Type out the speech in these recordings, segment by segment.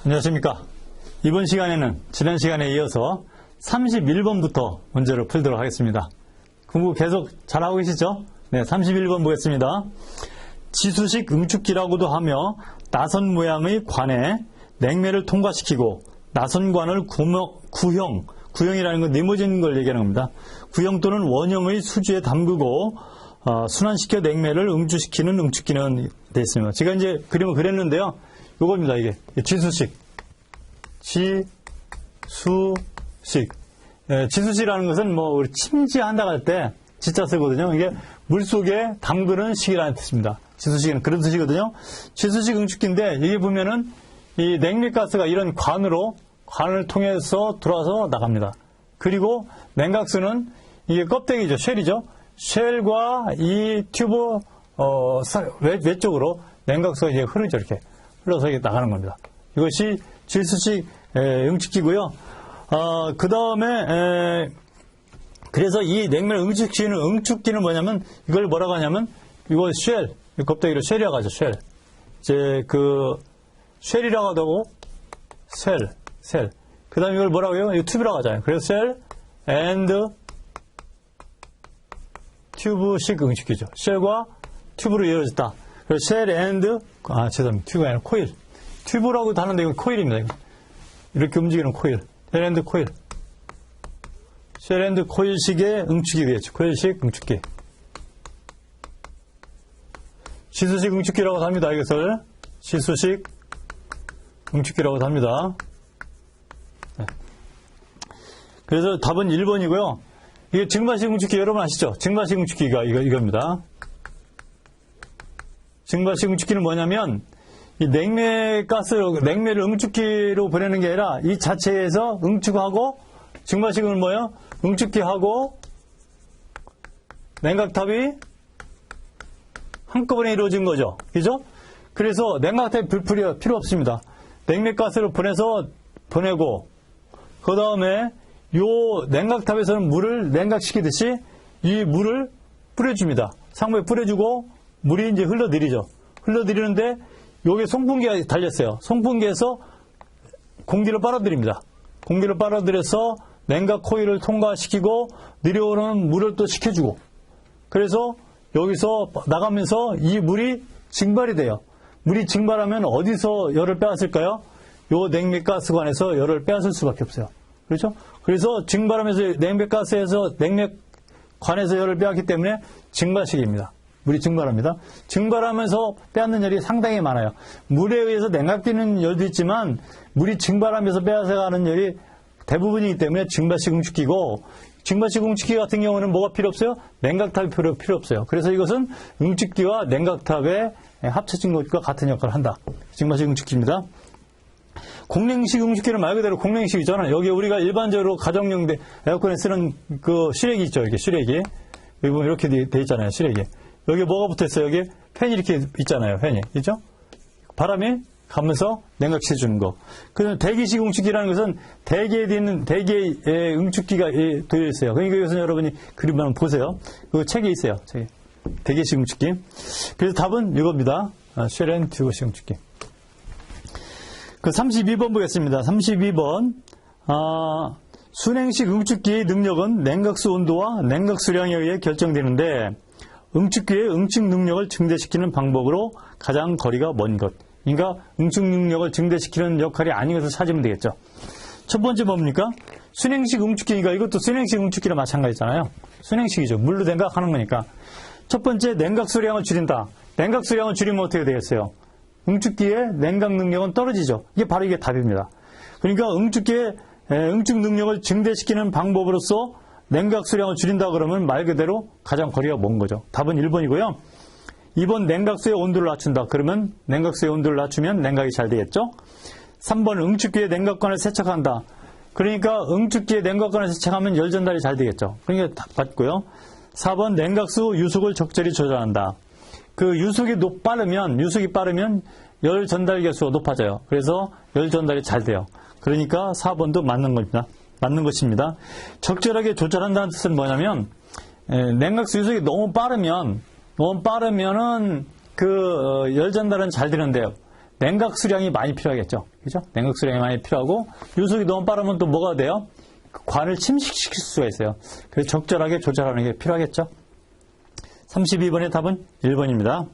안녕하십니까. 이번 시간에는 지난 시간에 이어서 31번부터 문제를 풀도록 하겠습니다. 공부 계속 잘하고 계시죠? 네, 31번 보겠습니다. 지수식 응축기라고도 하며 나선 모양의 관에 냉매를 통과시키고 나선관을 구형이라는 건 네모진 걸 얘기하는 겁니다. 구형 또는 원형의 수주에 담그고 순환시켜 냉매를 응축시키는 응축기는 되어 있습니다. 제가 이제 그림을 그렸는데요. 요겁니다, 이게. 지수식. 지수식이라는 것은 우리 침지한다고 할 때 지자 쓰거든요. 이게 물속에 담그는 식이라는 뜻입니다. 지수식은 그런 뜻이거든요. 지수식 응축기인데, 여기 보면은 이 냉매가스가 이런 관을 통해서 들어와서 나갑니다. 그리고 냉각수는 이게 껍데기죠. 쉘이죠. 쉘과 이 튜브, 외쪽으로 냉각수가 이제 흐르죠. 이렇게. 흘러서 이게 나가는 겁니다. 이것이 지수식 응축기고요. 그 다음에, 그래서 이 냉매를 응축시키는 응축기는 뭐냐면, 이걸 뭐라고 하냐면, 이거 쉘, 껍데기로 쉘이라고 하죠, 쉘. 이제 쉘이라고 하고, 셀. 그 다음에 이걸 뭐라고 해요? 이거 튜브라고 하잖아요. 그래서 셀, 앤드, 튜브식 응축기죠. 쉘과 튜브로 이루어졌다. 그래서 쉘, 앤드, 죄송합니다. 튜브가 아니라 코일. 튜브라고도 하는데 이건 코일입니다. 이거. 이렇게 움직이는 코일. 쉘 앤드 코일. 쉘 앤드 코일식의 응축기 되겠죠. 코일식 응축기. 지수식 응축기라고 합니다. 이것을. 지수식 응축기라고 합니다. 네. 그래서 답은 1번이고요. 이게 증발식 응축기 여러분 아시죠? 증발식 응축기가 이겁니다. 증발식 응축기는 뭐냐면, 이 냉매를 응축기로 보내는 게 아니라 이 자체에서 응축하고, 증발식은 뭐예요? 응축기하고 냉각탑이 한꺼번에 이루어진 거죠. 그죠? 그래서 냉각탑이 필요 없습니다. 냉매가스를 보내고, 그 다음에 요 냉각탑에서는 물을 냉각시키듯이 이 물을 뿌려줍니다. 상부에 뿌려주고 물이 이제 흘러내리죠. 흘러내리는데 여기에 송풍기가 달렸어요. 송풍기에서 공기를 빨아들입니다. 공기를 빨아들여서 냉각 코일을 통과시키고 내려오는 물을 또 식혀주고, 그래서 여기서 나가면서 이 물이 증발이 돼요. 물이 증발하면 어디서 열을 빼앗을까요? 요 냉매가스관에서 열을 빼앗을 수밖에 없어요. 그렇죠? 그래서 증발하면서 냉매관에서 열을 빼앗기 때문에 증발식입니다. 물이 증발합니다. 증발하면서 빼앗는 열이 상당히 많아요. 물에 의해서 냉각되는 열도 있지만 물이 증발하면서 빼앗아가는 열이 대부분이기 때문에 증발식 응축기고, 증발식 응축기 같은 경우는 뭐가 필요 없어요? 냉각탑이 필요 없어요. 그래서 이것은 응축기와 냉각탑의 합쳐진 것과 같은 역할을 한다. 증발식 응축기입니다. 공냉식 응축기는 말 그대로 공냉식이잖아요. 여기 우리가 일반적으로 가정용 에어컨에 쓰는 그 실외기 있죠. 이렇게 실외기. 여기 보면 이렇게 돼 있잖아요. 실외기. 여기 뭐가 붙어 있어요? 여기 팬이 이렇게 있잖아요. 팬이. 그죠? 바람이 가면서 냉각시켜주는 거. 그래서 대기식 응축기라는 것은 대기의 응축기가 되어 있어요. 그러니까 이것은 여러분이 그림 한번 보세요. 그 책에 있어요. 책에. 대기식 응축기. 그래서 답은 이겁니다. 쉘 앤 튜브식 응축기. 그 32번 보겠습니다. 32번. 순행식 응축기의 능력은 냉각수 온도와 냉각수량에 의해 결정되는데, 응축기의 응축 능력을 증대시키는 방법으로 가장 거리가 먼 것. 그러니까 응축 능력을 증대시키는 역할이 아닌 것을 찾으면 되겠죠. 첫 번째 뭡니까? 순행식 응축기니까 이것도 순행식 응축기랑 마찬가지잖아요. 순행식이죠. 물로 냉각하는 거니까. 첫 번째, 냉각수량을 줄인다. 냉각수량을 줄이면 어떻게 되겠어요? 응축기의 냉각 능력은 떨어지죠. 이게 답입니다. 그러니까 응축기의 응축 능력을 증대시키는 방법으로서 냉각 수량을 줄인다 그러면 말 그대로 가장 거리가 먼 거죠. 답은 1번이고요. 2번, 냉각수의 온도를 낮춘다. 그러면 냉각수의 온도를 낮추면 냉각이 잘 되겠죠. 3번, 응축기의 냉각관을 세척한다. 그러니까 응축기의 냉각관을 세척하면 열 전달이 잘 되겠죠. 그러니까 답 맞고요. 4번, 냉각수 유속을 적절히 조절한다. 그 유속이 빠르면 열 전달 개수가 높아져요. 그래서 열 전달이 잘 돼요. 그러니까 4번도 맞는 겁니다. 맞는 것입니다. 적절하게 조절한다는 뜻은 뭐냐면, 냉각수 유속이 너무 빠르면은 열 전달은 잘 되는데요. 냉각 수량이 많이 필요하겠죠. 그죠? 냉각 수량이 많이 필요하고, 유속이 너무 빠르면 또 뭐가 돼요? 그 관을 침식시킬 수가 있어요. 그래서 적절하게 조절하는 게 필요하겠죠. 32번의 답은 1번입니다.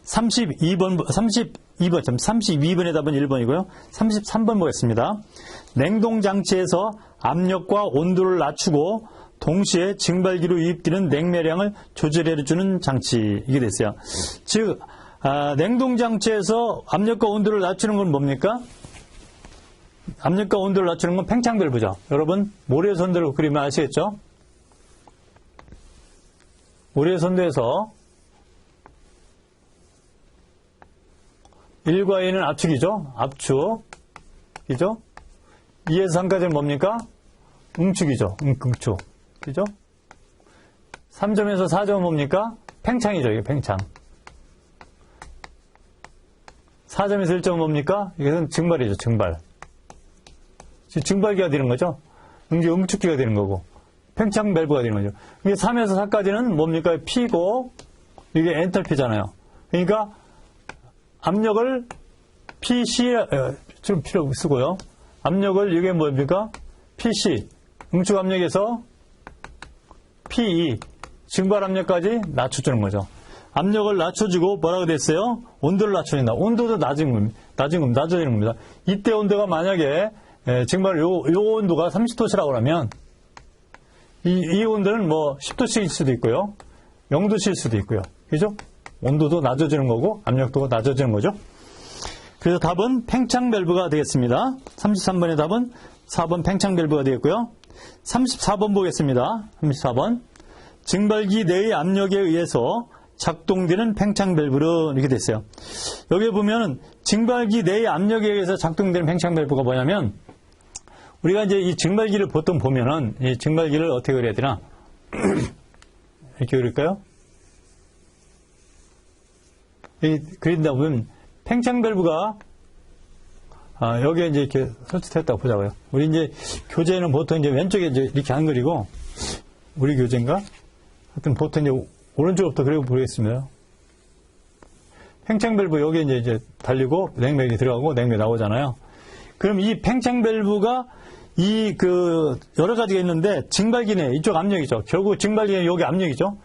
32번의 답은 1번이고요. 33번 보겠습니다. 냉동장치에서 압력과 온도를 낮추고 동시에 증발기로 유입되는 냉매량을 조절해주는 장치. 이게 됐어요. 즉, 냉동장치에서 압력과 온도를 낮추는 건 뭡니까? 압력과 온도를 낮추는 건 팽창밸브죠. 여러분, 모래선대로 그리면 아시겠죠? 모래선대에서 1과 2는 압축이죠. 압축이죠. 2에서 3까지는 뭡니까? 응축이죠. 응축. 그죠? 3점에서 4점은 뭡니까? 팽창이죠. 이게 팽창. 4점에서 1점은 뭡니까? 이것은 증발이죠. 증발. 증발기가 되는 거죠. 이제 응축기가 되는 거고. 팽창 밸브가 되는 거죠. 이게 3에서 4까지는 뭡니까? P고, 이게 엔탈피잖아요. 그러니까, 압력을 PC, 좀 필요 쓰고요. 압력을, 이게 뭡니까? PC. 응축 압력에서 PE. 증발 압력까지 낮춰주는 거죠. 압력을 낮춰주고 뭐라고 됐어요? 온도를 낮춰준다. 온도도 낮아지는 겁니다. 이때 온도가 만약에 증발 요 온도가 30도씨라고 하면 이 온도는 뭐 10도씨일 수도 있고요. 0도씨일 수도 있고요. 그죠? 온도도 낮아지는 거고 압력도 낮아지는 거죠. 그래서 답은 팽창 밸브가 되겠습니다. 33번의 답은 4번 팽창 밸브가 되겠고요. 34번 보겠습니다. 34번. 증발기 내의 압력에 의해서 작동되는 팽창 밸브는 이렇게 됐어요. 여기 보면 증발기 내의 압력에 의해서 작동되는 팽창 밸브가 뭐냐면 우리가 이제 이 증발기를 보통 보면은 이 증발기를 어떻게 그려야 되나? 이렇게 그릴까요? 그린다 보면 팽창 밸브가 여기에 이제 이렇게 설치됐다고 보자고요. 우리 이제 교재는 보통 이제 왼쪽에 이제 이렇게 안 그리고 우리 교재인가? 하여튼 보통 이제 오른쪽부터 그리고 보겠습니다. 팽창 밸브 여기에 이제 달리고 냉매이 들어가고 냉매 나오잖아요. 그럼 이 팽창 밸브가 여러 가지가 있는데 증발기 내 이쪽 압력이죠. 결국 증발기 내 여기 압력이죠.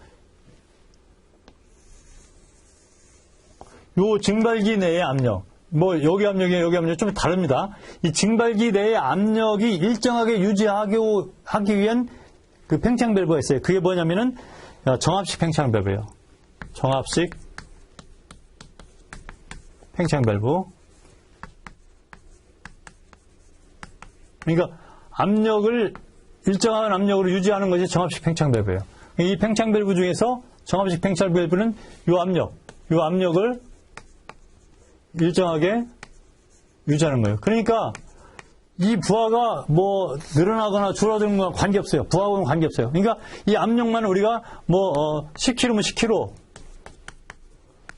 요 증발기 내의 압력. 뭐 여기 압력이에요. 여기 압력 좀 다릅니다. 이 증발기 내의 압력이 일정하게 유지하기 위한 그 팽창 밸브가 있어요. 그게 뭐냐면은 정압식 팽창 밸브예요. 정압식 팽창 밸브. 그러니까 압력을 일정한 압력으로 유지하는 것이 정압식 팽창 밸브예요. 이 팽창 밸브 중에서 정압식 팽창 밸브는 요 압력을 일정하게 유지하는 거예요. 그러니까 이 부하가 뭐 늘어나거나 줄어드는 거랑 관계없어요. 부하고는 관계없어요. 그러니까 이 압력만 우리가 뭐 10kg면 10kg,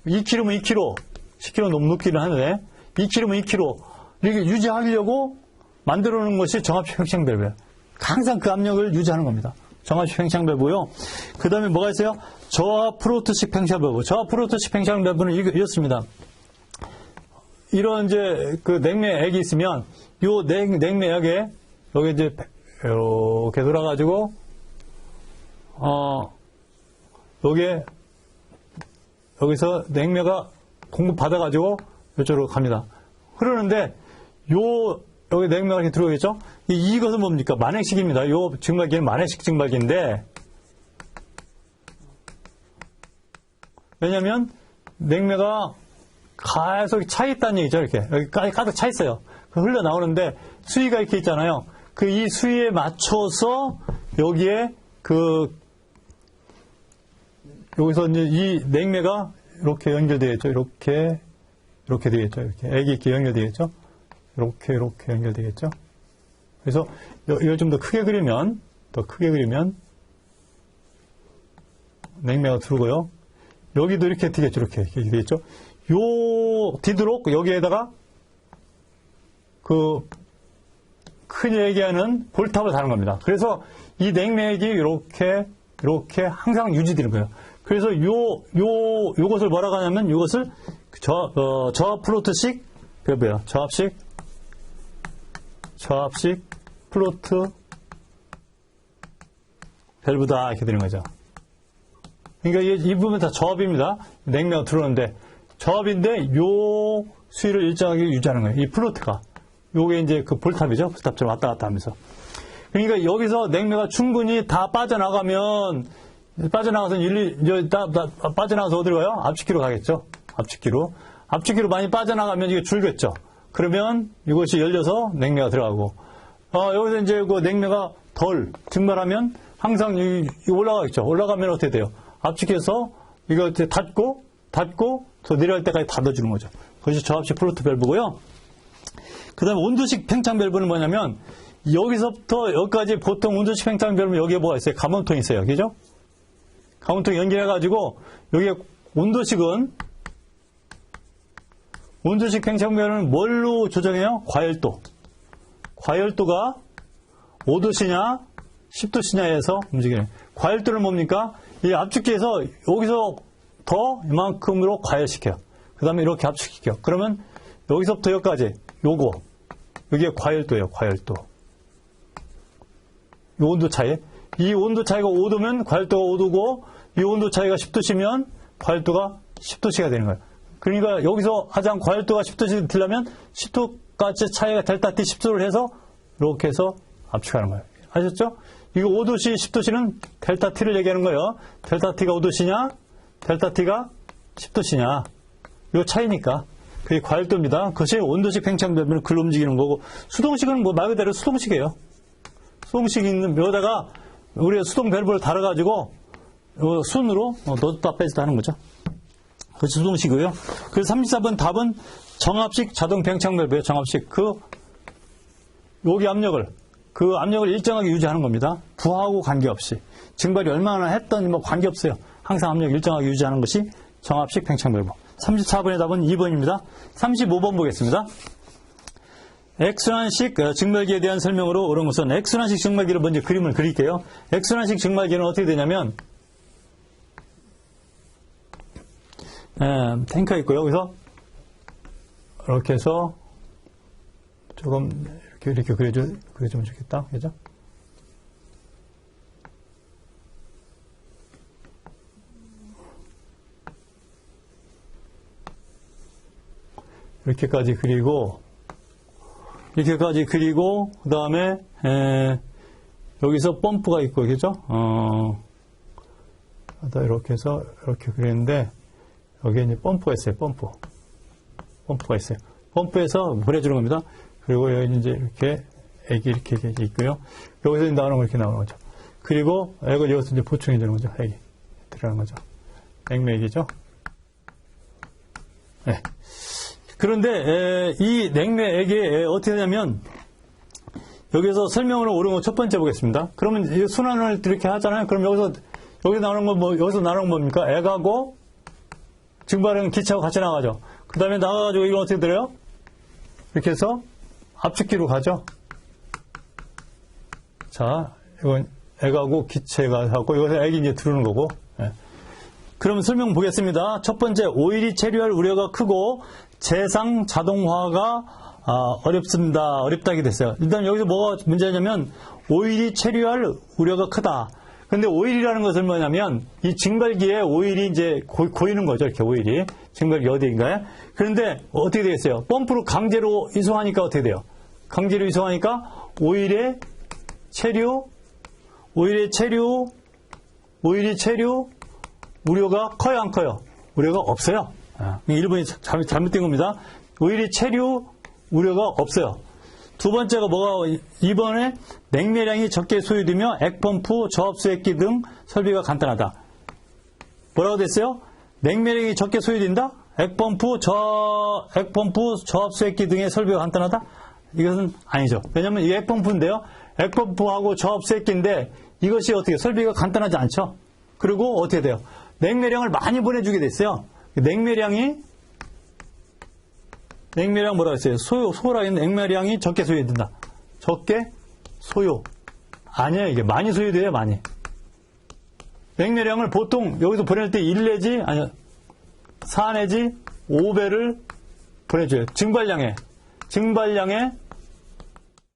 2kg면 2kg, 10kg 너무 높기는 하는데 2kg면 2kg 이렇게 유지하려고 만들어 놓은 것이 정압식 팽창 밸브예요. 항상 그 압력을 유지하는 겁니다. 정압식 팽창 밸브요. 그 다음에 뭐가 있어요? 저하 프로트식 팽창 밸브. 저하 프로트식 팽창 밸브는 이렇습니다. 이런 이제 그 냉매액이 있으면 요 냉매액에 여기 이제 이렇게 돌아가지고 여기서 냉매가 공급 받아가지고 이쪽으로 갑니다. 흐르는데 여기 냉매가 이렇게 들어오겠죠? 이것은 뭡니까? 만행식입니다. 요 증발기는 만행식 증발기인데 왜냐면 냉매가 계속 차 있다는 얘기죠. 이렇게 여기 가득 차 있어요. 흘러나오는데 수위가 이렇게 있잖아요. 이 수위에 맞춰서 여기에 여기서 이제 이 냉매가 이렇게 연결되겠죠. 이렇게 되겠죠. 이렇게 액이 이렇게 연결되겠죠. 이렇게 연결되겠죠. 그래서 이걸 좀 더 크게 그리면 냉매가 들어오고요. 여기도 이렇게 되겠죠. 이렇게 되겠죠. 뒤도록 여기에다가 흔히 얘기하는 볼탑을 다는 겁니다. 그래서 이 냉매액이 이렇게 항상 유지되는 거예요. 그래서 요것을 뭐라고 하냐면 요것을 저하 플로트식 밸브예요. 저압식 플로트 밸브다 이렇게 되는 거죠. 그러니까 이 부분 다 저압입니다. 냉매가 들어오는데 저압인데 요 수위를 일정하게 유지하는 거예요. 이 플로트가 요게 이제 그 볼탑이죠. 볼탑처럼 왔다 갔다 하면서. 그러니까 여기서 냉매가 충분히 다 빠져나가면 빠져나가서 빠져나가서 어디로 가요? 압축기로 가겠죠. 압축기로 많이 빠져나가면 이게 줄겠죠. 그러면 이것이 열려서 냉매가 들어가고 여기서 이제 그 냉매가 덜 증발하면 항상 올라가겠죠. 올라가면 어떻게 돼요? 압축해서 이거 닫고 더 내려갈 때까지 닫아주는 거죠. 그것이 저압식 플로트 밸브고요. 그 다음에 온도식 팽창 밸브는 뭐냐면 여기서부터 여기까지 보통 온도식 팽창 밸브는 여기에 뭐가 있어요? 감원통이 있어요. 그죠? 감원통 연결해가지고 여기에 온도식 팽창 밸브는 뭘로 조정해요? 과열도가 5도씨냐 10도씨냐에서 움직이는. 과열도는 뭡니까? 이 압축기에서 여기서 더 이만큼으로 과열시켜요. 그 다음에 이렇게 압축시켜요. 그러면 여기서부터 여기까지 여기에 과열도예요. 과열도. 이 온도 차이. 이 온도 차이가 5도면 과열도가 5도고 이 온도 차이가 10도씨면 과열도가 10도씨가 되는 거예요. 그러니까 여기서 하장 과열도가 10도씨 되려면 10도까지 차이가 델타 T 10도를 해서 이렇게 해서 압축하는 거예요. 아셨죠? 이거 5도씨, 10도씨는 델타 T를 얘기하는 거예요. 델타 T가 5도씨냐, 델타 T가 10도씨냐. 이 차이니까. 그게 과열도입니다. 그것이 온도식 팽창 밸브는 글로 움직이는 거고, 수동식은 뭐 말 그대로 수동식이에요. 수동식 있는 묘다가 우리가 수동 밸브를 달아가지고 순으로 넣었다 빼지다 하는 거죠. 그것이 수동식이고요. 그래서 34번 답은 정압식 자동 팽창 밸브예요. 정압식. 여기 그 압력을 일정하게 유지하는 겁니다. 부하하고 관계없이. 증발이 얼마나 했더니 뭐 관계없어요. 항상 압력을 일정하게 유지하는 것이 정압식 팽창 밸브. 34번의 답은 2번입니다. 35번 보겠습니다. X순환식 증발기에 대한 설명으로 옳은 것은 X순환식 증발기를 먼저 그림을 그릴게요. X순환식 증발기는 어떻게 되냐면 탱크가 있고요. 여기서 이렇게 해서 조금 이렇게 그려주면 좋겠다. 그죠? 이렇게까지 그리고, 그 다음에, 여기서 펌프가 있고, 그죠? 이렇게 해서, 이렇게 그리는데, 여기에 이제 펌프가 있어요, 펌프가 있어요. 펌프에서 보내주는 겁니다. 그리고 여기 이제 이렇게, 액이 이렇게 있고요. 여기서 나오는 거 이렇게 나오는 거죠. 그리고, 액을 여기서 이제 보충해 주는 거죠. 액이. 들어가는 거죠. 액맥이죠. 네. 그런데 이 냉매액이 어떻게 되냐면 여기서 설명으로 옳은 거 첫 번째 보겠습니다. 그러면 이 순환을 이렇게 하잖아요. 그럼 여기 나오는 건 여기서 나오는 건 뭡니까? 액하고 증발은 기체하고 같이 나가죠. 그 다음에 나가가지고 이건 어떻게 들어요? 이렇게 해서 압축기로 가죠. 자, 이건 액하고 기체가 하고 여기서 액이 이제 들어오는 거고. 네. 그럼 설명 보겠습니다. 첫 번째, 오일이 체류할 우려가 크고 재상 자동화가 어렵다 이렇게 됐어요. 일단 여기서 뭐가 문제냐면 오일이 체류할 우려가 크다. 근데 오일이라는 것은 뭐냐면 이 증발기에 오일이 이제 고이는 거죠. 이렇게 오일이. 증발기 어디인가요? 그런데 어떻게 되겠어요? 펌프로 강제로 이송하니까 어떻게 돼요? 강제로 이송하니까 오일의 체류 우려가 커요, 안 커요? 우려가 없어요. 1번이 잘못된 겁니다. 오일이 체류 우려가 없어요. 두 번째가 뭐가 2번에 냉매량이 적게 소요되며 액펌프, 저압수액기 등 설비가 간단하다. 뭐라고 됐어요? 냉매량이 적게 소요된다? 액펌프, 저압수액기 등의 설비가 간단하다? 이것은 아니죠. 왜냐하면 이게 액펌프인데요. 액펌프하고 저압수액기인데 이것이 어떻게 설비가 간단하지 않죠. 그리고 어떻게 돼요? 냉매량을 많이 보내주게 됐어요. 냉매량 뭐라고 했어요? 소요라 했는데 냉매량이 적게 소요된다. 적게 소요. 아니에요, 이게. 많이 소요돼요, 많이. 냉매량을 보통 여기서 보낼 때 4 내지 5배를 보내줘요. 증발량에